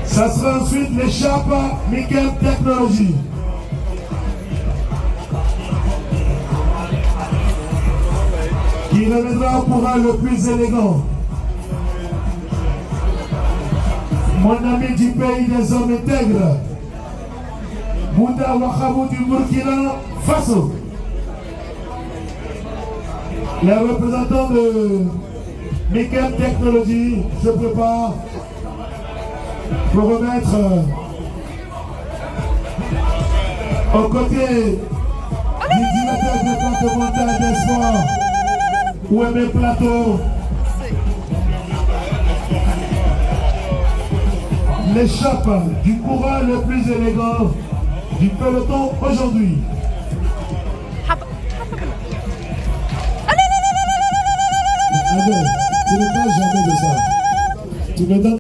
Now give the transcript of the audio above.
Ça sera ensuite l'échappe Michael Technology. Qui reviendra au courant le plus élégant. Mon ami du pays des hommes intègres, Bouddha Wakhabou du Burkina Faso. Les représentants de Michael Technology se préparent pour remettre aux côtés du directeur départemental des sports, Ouémé Plateau, l'échappe du courant le plus élégant du peloton aujourd'hui. Tu ne parles jamais de ça. Tu me donnes